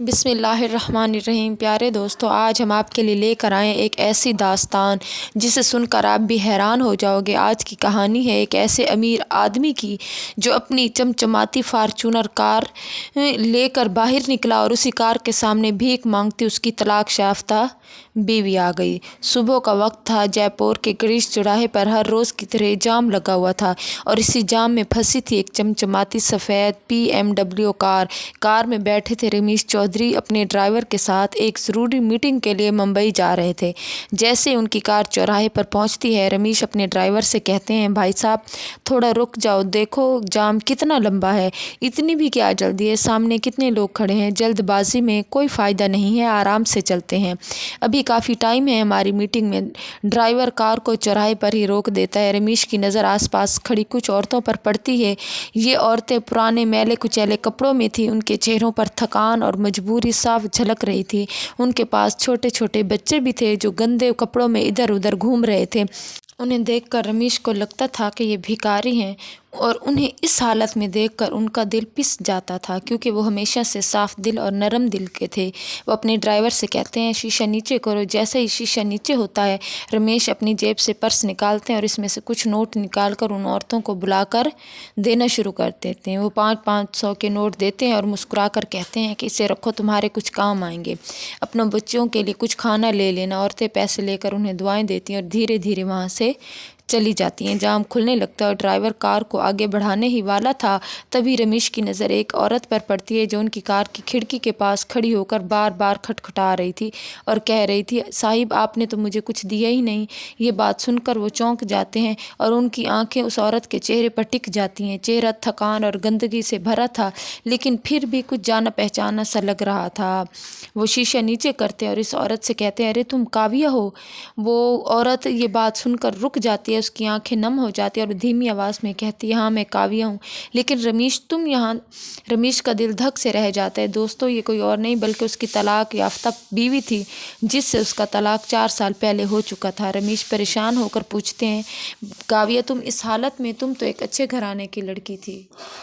بسم اللہ الرحمن الرحیم۔ پیارے دوستو، آج ہم آپ کے لیے لے کر آئے ایک ایسی داستان جسے سن کر آپ بھی حیران ہو جاؤ گے۔ آج کی کہانی ہے ایک ایسے امیر آدمی کی جو اپنی چمچماتی فارچونر کار لے کر باہر نکلا اور اسی کار کے سامنے بھیک مانگتی اس کی طلاق یافتہ بیوی آ گئی۔ صبح کا وقت تھا۔ جے پور کے گریش چوراہے پر ہر روز کی طرح جام لگا ہوا تھا اور اسی جام میں پھنسی تھی ایک چمچماتی سفید BMW کار۔ کار میں بیٹھے تھے رمیش چودھری اپنے ڈرائیور کے ساتھ ایک ضروری میٹنگ کے لیے ممبئی جا رہے تھے۔ جیسے ان کی کار چوراہے پر پہنچتی ہے، رمیش اپنے ڈرائیور سے کہتے ہیں، بھائی صاحب تھوڑا رک جاؤ، دیکھو جام کتنا لمبا ہے۔ اتنی بھی کیا جلدی ہے، سامنے کتنے لوگ کھڑے ہیں، جلد بازی میں کوئی فائدہ نہیں ہے، آرام سے چلتے ہیں، ابھی کافی ٹائم ہے ہماری میٹنگ میں۔ ڈرائیور کار کو چوراہے پر ہی روک دیتا ہے۔ رمیش کی نظر آس پاس کھڑی کچھ عورتوں پر پڑتی ہے۔ یہ عورتیں پرانے میلے کچیلے کپڑوں میں تھیں، ان کے چہروں پر تھکان اور مجبوری صاف جھلک رہی تھی۔ ان کے پاس چھوٹے چھوٹے بچے بھی تھے جو گندے کپڑوں میں ادھر ادھر گھوم رہے تھے۔ انہیں دیکھ کر رمیش کو لگتا تھا کہ یہ بھکاری ہیں اور انہیں اس حالت میں دیکھ کر ان کا دل پس جاتا تھا، کیونکہ وہ ہمیشہ سے صاف دل اور نرم دل کے تھے۔ وہ اپنے ڈرائیور سے کہتے ہیں، شیشہ نیچے کرو۔ جیسے ہی شیشہ نیچے ہوتا ہے، رمیش اپنی جیب سے پرس نکالتے ہیں اور اس میں سے کچھ نوٹ نکال کر ان عورتوں کو بلا کر دینا شروع کر دیتے ہیں۔ وہ 500 کے نوٹ دیتے ہیں اور مسکرا کر کہتے ہیں کہ اسے رکھو، تمہارے کچھ کام آئیں گے، اپنے بچوں کے لیے کچھ کھانا لے لینا۔ عورتیں پیسے لے کر انہیں دعائیں دیتی ہیں اور دھیرے دھیرے وہاں سے چلی جاتی ہیں۔ جام کھلنے لگتا ہے اور ڈرائیور کار کو آگے بڑھانے ہی والا تھا، تبھی رمیش کی نظر ایک عورت پر پڑتی ہے جو ان کی کار کی کھڑکی کے پاس کھڑی ہو کر بار بار کھٹکھٹا رہی تھی اور کہہ رہی تھی، صاحب آپ نے تو مجھے کچھ دیا ہی نہیں۔ یہ بات سن کر وہ چونک جاتے ہیں اور ان کی آنکھیں اس عورت کے چہرے پر ٹک جاتی ہیں۔ چہرہ تھکان اور گندگی سے بھرا تھا، لیکن پھر بھی کچھ جانا پہچانا سا لگ رہا تھا۔ وہ شیشہ نیچے کرتے ہیں اور اس عورت سے کہتے ہیں، ارے تم کاویہ ہو؟ وہ عورت یہ بات سن کر رک جاتی ہے، اس کی آنکھیں نم ہو جاتی ہیں اور دھیمی آواز میں کہتی ہے، ہاں میں کاویہ ہوں، لیکن رمیش تم یہاں؟ رمیش کا دل دھک سے رہ جاتا ہے۔ دوستو، یہ کوئی اور نہیں بلکہ اس کی طلاق یافتہ بیوی تھی جس سے اس کا طلاق 4 سال پہلے ہو چکا تھا۔ رمیش پریشان ہو کر پوچھتے ہیں، کاویہ تم اس حالت میں؟ تم تو ایک اچھے گھرانے کی لڑکی تھی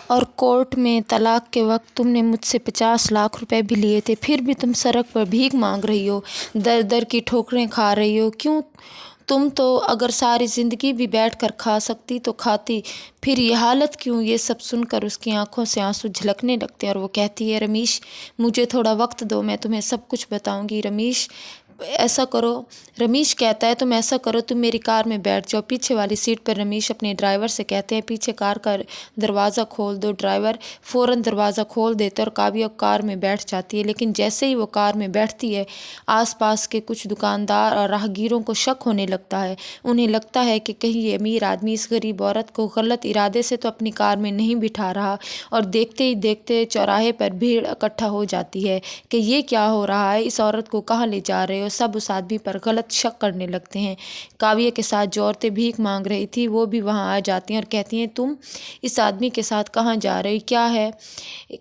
اور کورٹ میں طلاق کے وقت تم نے مجھ سے 50 لاکھ روپے بھی لیے تھے، پھر بھی تم سڑک پر بھیک مانگ رہی ہو، در در کی ٹھوکریں کھا رہی ہو، کیوں؟ تم تو اگر ساری زندگی بھی بیٹھ کر کھا سکتی تو کھاتی، پھر یہ حالت کیوں؟ یہ سب سن کر اس کی آنکھوں سے آنسو جھلکنے لگتے ہیں اور وہ کہتی ہے، رمیش مجھے تھوڑا وقت دو، میں تمہیں سب کچھ بتاؤں گی۔ رمیش کہتا ہے، تم ایسا کرو، تم میری کار میں بیٹھ جاؤ پیچھے والی سیٹ پر۔ رمیش اپنے ڈرائیور سے کہتے ہیں، پیچھے کار کا دروازہ کھول دو۔ ڈرائیور فوراً دروازہ کھول دیتا ہے اور کاویہ کار میں بیٹھ جاتی ہے، لیکن جیسے ہی وہ کار میں بیٹھتی ہے، آس پاس کے کچھ دکاندار اور راہگیروں کو شک ہونے لگتا ہے۔ انہیں لگتا ہے کہ کہیں یہ امیر آدمی اس غریب عورت کو غلط ارادے سے تو اپنی کار میں نہیں بٹھا رہا، اور دیکھتے ہی دیکھتے چوراہے پر بھیڑ اکٹھا ہو جاتی ہے کہ یہ کیا ہو رہا ہے، اس عورت کو کہاں لے جا رہے ہو؟ سب اس آدمی پر غلط شک کرنے لگتے ہیں۔ کاویہ کے ساتھ جو عورتیں بھیک مانگ رہی تھی وہ بھی وہاں آ جاتی ہیں اور کہتی ہیں، تم اس آدمی کے ساتھ کہاں جا رہی؟ کیا ہے؟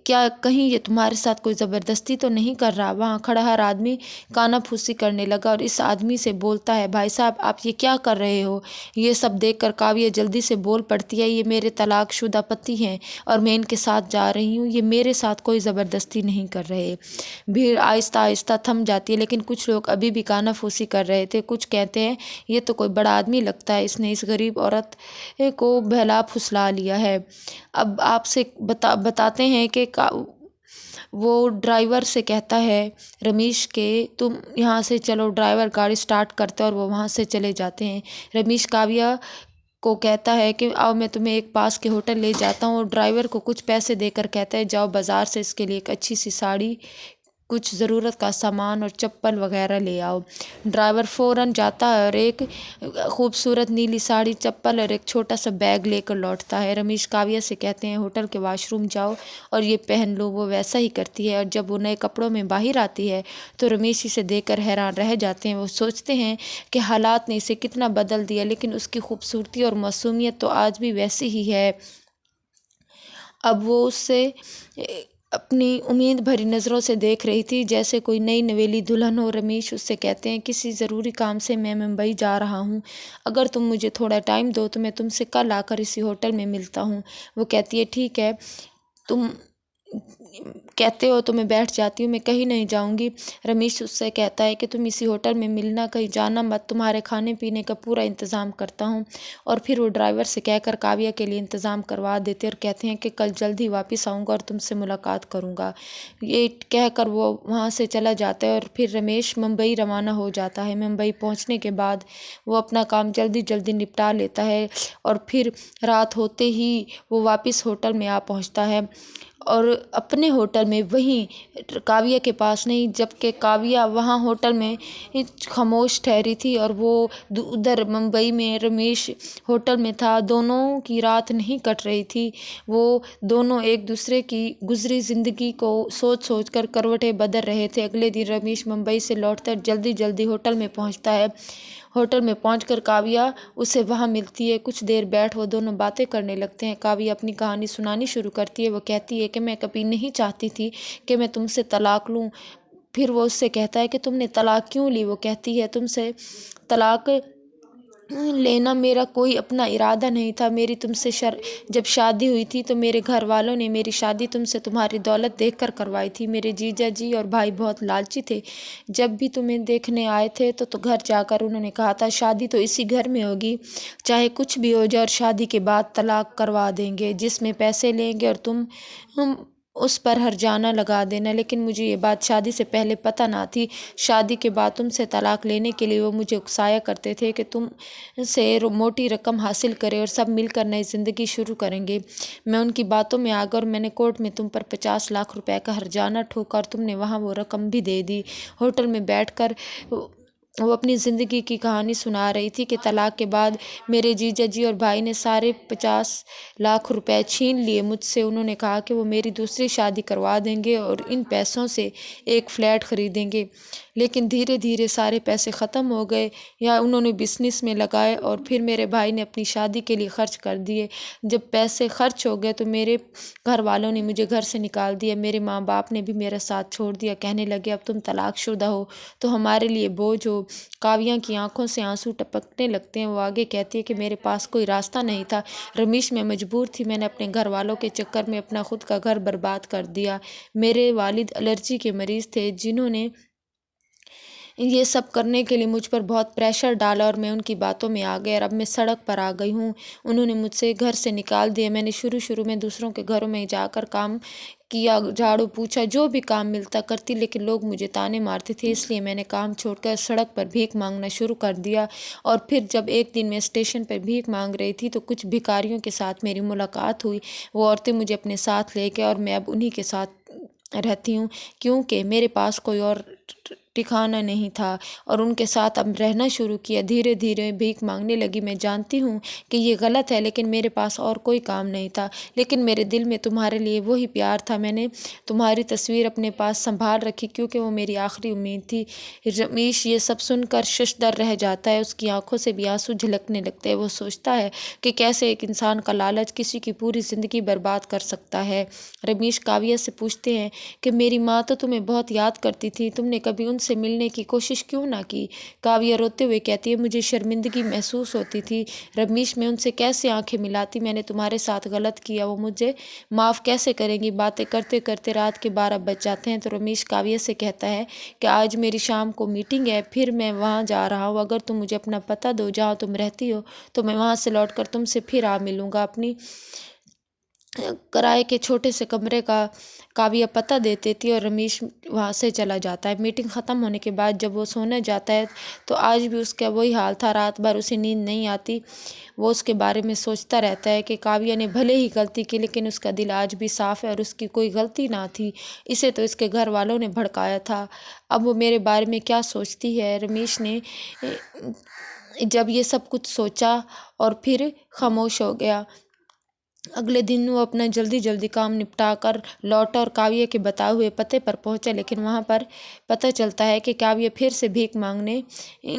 کیا کہیں یہ تمہارے ساتھ کوئی زبردستی تو نہیں کر رہا؟ وہاں کھڑا ہر آدمی کانا پھوسی کرنے لگا اور اس آدمی سے بولتا ہے، بھائی صاحب آپ یہ کیا کر رہے ہو؟ یہ سب دیکھ کر کاویہ جلدی سے بول پڑتی ہے، یہ میرے طلاق شدہ پتی ہیں اور میں ان کے ساتھ جا رہی ہوں، یہ میرے ساتھ کوئی زبردستی نہیں کر رہے۔ بھیڑ آہستہ آہستہ تھم جاتی ہے، لیکن کچھ لوگ ابھی بھی کانا پھوسی کر رہے تھے۔ کچھ کہتے ہیں، یہ تو کوئی بڑا آدمی لگتا ہے، اس نے اس غریب عورت کو بہلا پھسلا لیا ہے۔ اب آپ سے بتاتے ہیں کہ وہ ڈرائیور سے کہتا ہے رمیش کہ تم یہاں سے چلو۔ ڈرائیور گاڑی سٹارٹ کرتا ہے اور وہ وہاں سے چلے جاتے ہیں۔ رمیش کاویہ کو کہتا ہے کہ آؤ میں تمہیں ایک پاس کے ہوٹل لے جاتا ہوں، اور ڈرائیور کو کچھ پیسے دے کر کہتا ہے، جاؤ بازار سے اس کے لیے ایک اچھی سی ساڑی، کچھ ضرورت کا سامان اور چپل وغیرہ لے آؤ۔ ڈرائیور فوراً جاتا ہے اور ایک خوبصورت نیلی ساڑی، چپل اور ایک چھوٹا سا بیگ لے کر لوٹتا ہے۔ رمیش کاویہ سے کہتے ہیں، ہوٹل کے واش روم جاؤ اور یہ پہن لو۔ وہ ویسا ہی کرتی ہے اور جب وہ نئے کپڑوں میں باہر آتی ہے تو رمیش اسے دیکھ کر حیران رہ جاتے ہیں۔ وہ سوچتے ہیں کہ حالات نے اسے کتنا بدل دیا، لیکن اس کی خوبصورتی اور معصومیت تو آج بھی ویسی ہی ہے۔ اب وہ اس سے اپنی امید بھری نظروں سے دیکھ رہی تھی جیسے کوئی نئی نویلی دلہن ہو۔ رمیش اس سے کہتے ہیں، کسی ضروری کام سے میں ممبئی جا رہا ہوں، اگر تم مجھے تھوڑا ٹائم دو تو میں تم سے کل آ کر اسی ہوٹل میں ملتا ہوں۔ وہ کہتی ہے، ٹھیک ہے، تم कहते हो तो मैं बैठ जाती हूँ, मैं कहीं नहीं जाऊँगी। रमेश उससे कहता है कि तुम इसी होटल में मिलना, कहीं जाना मत, तुम्हारे खाने पीने का पूरा इंतज़ाम करता हूँ। और फिर वो ड्राइवर से कहकर काव्या के लिए इंतज़ाम करवा देते और कहते हैं कि कल जल्द ही वापस आऊँगा और तुमसे मुलाकात करूँगा। ये कहकर वो वहाँ से चला जाता है और फिर रमेश मुंबई रवाना हो जाता है। मुंबई पहुँचने के बाद वो अपना काम जल्दी जल्दी निपटा लेता है और फिर रात होते ही वो वापस होटल में आ पहुँचता है और अपने होटल में वहीं काव्या के पास नहीं, जबकि काव्या वहाँ होटल में खामोश ठहरी थी और वो उधर मुंबई में रमेश होटल में था। दोनों की रात नहीं कट रही थी, वो दोनों एक दूसरे की गुजरी ज़िंदगी को सोच सोच कर करवटें बदल रहे थे। अगले दिन रमेश मुंबई से लौटकर जल्दी जल्दी होटल में पहुँचता है। होटल में पहुंचकर काव्या उसे वहां मिलती है। कुछ देर बैठ वो दोनों बातें करने लगते हैं। काव्या अपनी कहानी सुनानी शुरू करती है। वो कहती है कि मैं कभी नहीं चाहती थी कि मैं तुमसे तलाक लूं। फिर वो उससे कहता है कि तुमने तलाक क्यों ली। वो कहती है तुमसे तलाक लेना मेरा कोई अपना इरादा नहीं था। मेरी तुमसे जब शादी हुई थी तो मेरे घर वालों ने मेरी शादी तुमसे तुम्हारी दौलत देखकर करवाई थी। मेरे जीजा जी और भाई बहुत लालची थे। जब भी तुम्हें देखने आए थे तो घर जाकर उन्होंने कहा था शादी तो इसी घर में होगी, चाहे कुछ भी हो जाए, और शादी के बाद तलाक करवा देंगे जिसमें पैसे लेंगे और तुम उस पर हर्जाना लगा देना। लेकिन मुझे ये बात शादी से पहले पता ना थी। शादी के बाद तुमसे तलाक लेने के लिए वो मुझे उकसाया करते थे कि तुम से मोटी रकम हासिल करें और सब मिलकर नई ज़िंदगी शुरू करेंगे। मैं उनकी बातों में आ गई और मैंने कोर्ट में तुम पर 50 लाख रुपए का हर्जाना ठोका और तुमने वहाँ वो रकम भी दे दी। होटल में बैठकर वो अपनी ज़िंदगी की कहानी सुना रही थी कि तलाक के बाद मेरे जीजा जी और भाई ने सारे 50 लाख रुपए छीन लिए मुझसे। उन्होंने कहा कि वो मेरी दूसरी शादी करवा देंगे और इन पैसों से एक फ्लैट खरीदेंगे। लेकिन धीरे धीरे सारे पैसे ख़त्म हो गए या उन्होंने बिजनेस में लगाए और फिर मेरे भाई ने अपनी शादी के लिए खर्च कर दिए। जब पैसे खर्च हो गए तो मेरे घर वालों ने मुझे घर से निकाल दिया। मेरे माँ बाप ने भी मेरा साथ छोड़ दिया। कहने लगे अब तुम तलाकशुदा हो तो हमारे लिए बोझ हो। काव्या की आंखों से आंसू टपकने लगते हैं। वो आगे कहती है कि मेरे पास कोई रास्ता नहीं था रमेश, मैं मजबूर थी। मैंने अपने घर वालों के चक्कर में अपना खुद का घर बर्बाद कर दिया। मेरे वालिद एलर्जी के मरीज़ थे जिन्होंने ये सब करने के लिए मुझ पर बहुत प्रेशर डाला और मैं उनकी बातों में आ गई और अब मैं सड़क पर आ गई हूँ। उन्होंने मुझसे घर से निकाल दिया। मैंने शुरू में दूसरों के घरों में जाकर काम किया, झाड़ू पूछा, जो भी काम मिलता करती, लेकिन लोग मुझे ताने मारते थे। इसलिए मैंने काम छोड़कर सड़क पर भीख मांगना शुरू कर दिया। और फिर जब एक दिन मैं स्टेशन पर भीख मांग रही थी तो कुछ भिखारियों के साथ मेरी मुलाकात हुई। वो औरतें मुझे अपने साथ ले गए और मैं अब उन्हीं के साथ रहती हूँ क्योंकि मेरे पास कोई और ठिकाना नहीं था और उनके साथ अब रहना शुरू किया। धीरे धीरे भीख मांगने लगी। मैं जानती हूँ कि ये गलत है लेकिन मेरे पास और कोई काम नहीं था। लेकिन मेरे दिल में तुम्हारे लिए वही प्यार था। मैंने तुम्हारी तस्वीर अपने पास संभाल रखी क्योंकि वो मेरी आखिरी उम्मीद थी। रमेश ये सब सुनकर शशदर रह जाता है। उसकी आंखों से भी आंसू झलकने लगते हैं। वो सोचता है कि कैसे एक इंसान का लालच किसी की पूरी ज़िंदगी बर्बाद कर सकता है। रमेश काव्या से पूछते हैं कि मेरी माँ तो तुम्हें बहुत याद करती थी, तुमने कभी उनसे मिलने की कोशिश क्यों ना की। काव्या रोते हुए कहती है मुझे शर्मिंदगी महसूस होती थी। रमेश, मैं उनसे कैसे आंखें मिलाती, मैंने तुम्हारे साथ गलत किया, वो मुझे माफ़ कैसे करेंगी। बातें करते करते रात के 12 बज जाते हैं तो रमेश काव्या से कहता है कि आज मेरी शाम को मीटिंग है, फिर मैं वहाँ जा रहा हूँ। अगर तुम मुझे अपना पता दो जहाँ तुम रहती हो तो मैं वहाँ से लौट कर तुमसे फिर आ मिलूँगा। अपनी किराए के छोटे से कमरे का काव्या पता दे देती है और रमेश वहाँ से चला जाता है। मीटिंग ख़त्म होने के बाद जब वो सोने जाता है तो आज भी उसका वही हाल था। रात भर उसे नींद नहीं आती। वो उसके बारे में सोचता रहता है कि काव्या ने भले ही गलती की लेकिन उसका दिल आज भी साफ़ है और उसकी कोई गलती ना थी। इसे तो इसके घर वालों ने भड़काया था। अब वो मेरे बारे में क्या सोचती है। रमेश ने जब ये सब कुछ सोचा और फिर खामोश हो गया। अगले दिन वो अपना जल्दी जल्दी काम निपटा कर लौटा और काव्या के बताए हुए पते पर पहुंचा। लेकिन वहां पर पता चलता है कि काव्या फिर से भीख मांगने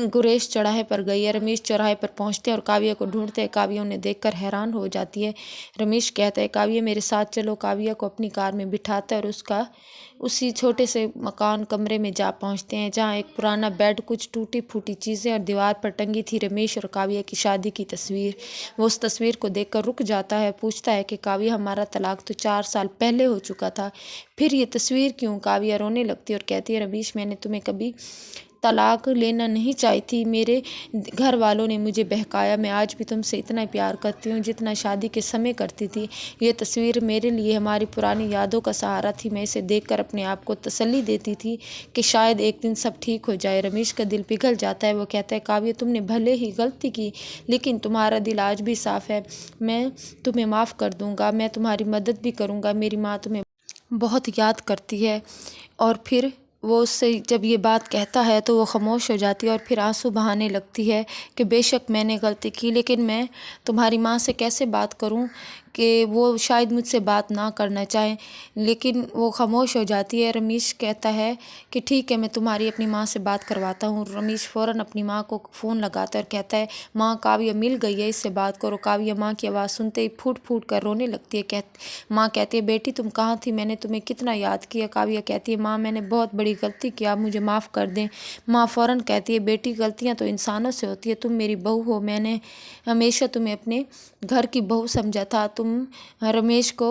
गुरेश चौराहे पर गई है। रमेश चौराहे पर पहुंचते हैं और काव्या को ढूंढते हैं। काव्या उन्हें देखकर हैरान हो जाती है। रमेश कहता है काव्या मेरे साथ चलो। काव्या को अपनी कार में बिठाता है और उसका उसी छोटे से मकान कमरे में जा पहुंचते हैं जहां एक पुराना बेड, कुछ टूटी फूटी चीज़ें और दीवार पर टंगी थी रमेश और काव्या की शादी की तस्वीर। वो उस तस्वीर को देखकर रुक जाता है, पूछता है कि काव्या हमारा तलाक तो 4 साल पहले हो चुका था, फिर ये तस्वीर क्यों? काव्या रोने लगती है और कहती है रमेश मैंने तुम्हें कभी तलाक लेना नहीं चाही थी, मेरे घर वालों ने मुझे बहकाया, मैं आज भी तुमसे इतना प्यार करती हूँ जितना शादी के समय करती थी। ये तस्वीर मेरे लिए हमारी पुरानी यादों का सहारा थी, मैं इसे देखकर अपने आप को तसल्ली देती थी कि शायद एक दिन सब ठीक हो जाए। रमेश का दिल पिघल जाता है, वो कहता है काव्या तुमने भले ही गलती की लेकिन तुम्हारा दिल आज भी साफ है, मैं तुम्हें माफ़ कर दूंगा, मैं तुम्हारी मदद भी करूंगा, मेरी माँ तुम्हें बहुत याद करती है। और फिर वो उससे जब ये बात कहता है तो वो खामोश हो जाती है और फिर आंसू बहाने लगती है कि बेशक मैंने गलती की लेकिन मैं तुम्हारी माँ से कैसे बात करूं कि वो शायद मुझसे बात ना करना चाहें, लेकिन वो खामोश हो जाती है। रमेश कहता है कि ठीक है मैं तुम्हारी अपनी माँ से बात करवाता हूँ। रमेश फ़ौरन अपनी माँ को फ़ोन लगाता है और कहता है माँ काव्या मिल गई है, इससे बात करो। काव्या माँ की आवाज़ सुनते ही फूट फूट कर रोने लगती है। माँ कहती है बेटी तुम कहाँ थी, मैंने तुम्हें कितना याद किया। काव्या कहती है माँ मैंने बहुत बड़ी गलती की, आप मुझे माफ़ कर दें। माँ फ़ौरन कहती है बेटी गलतियाँ तो इंसानों से होती है, तुम मेरी बहू हो, मैंने हमेशा तुम्हें अपने घर की बहू समझा था। तुम रमेश को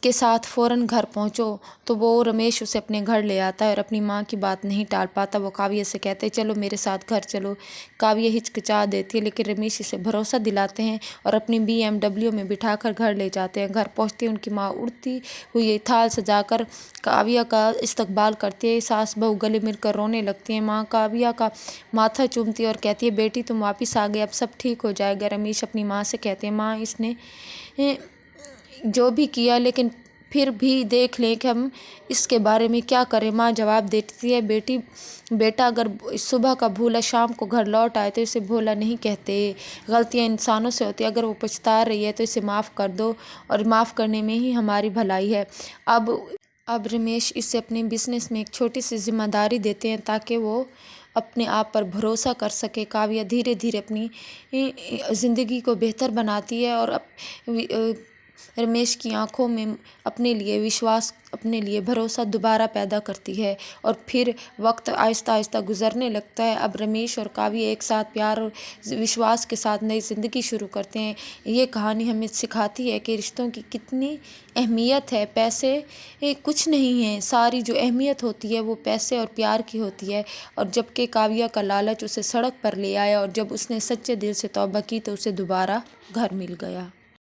के साथ फ़ौरन घर पहुँचो। तो वो रमेश उसे अपने घर ले आता है और अपनी माँ की बात नहीं टाल पाता। वो काव्या से कहते हैं चलो मेरे साथ घर चलो। काव्या हिचकिचा देती है लेकिन रमेश इसे भरोसा दिलाते हैं और अपनी BMW में बिठाकर घर ले जाते हैं। घर पहुँचते ही उनकी माँ उड़ती हुई थाल सजाकर काव्या का इस्तकबाल करती है। सास बहू गले मिलकर रोने लगती हैं। माँ काव्या का माथा चूमती है और कहती है बेटी तुम वापस आ गए, अब सब ठीक हो जाएगा। रमेश अपनी माँ से कहते हैं माँ इसने जो भी किया लेकिन फिर भी देख लें कि हम इसके बारे में क्या करें। माँ जवाब देती है बेटा अगर सुबह का भूला शाम को घर लौट आए तो इसे भूला नहीं कहते, गलतियाँ इंसानों से होती है, अगर वो पछता रही है तो इसे माफ़ कर दो और माफ़ करने में ही हमारी भलाई है। अब रमेश इसे अपने बिजनेस में एक छोटी सी जिम्मेदारी देते हैं ताकि वो अपने आप पर भरोसा कर सके। काव्या धीरे धीरे अपनी ज़िंदगी को बेहतर बनाती है और रमेश की आंखों में अपने लिए विश्वास, अपने लिए भरोसा दोबारा पैदा करती है और फिर वक्त आहिस्ता आहिस्ता गुजरने लगता है। अब रमेश और काव्या एक साथ प्यार और विश्वास के साथ नई ज़िंदगी शुरू करते हैं। ये कहानी हमें सिखाती है कि रिश्तों की कितनी अहमियत है। पैसे कुछ नहीं है, सारी जो अहमियत होती है वो पैसे और प्यार की होती है। और जबकि काव्या का लालच उसे सड़क पर ले आया और जब उसने सच्चे दिल से तौबा की तो उसे दोबारा घर मिल गया।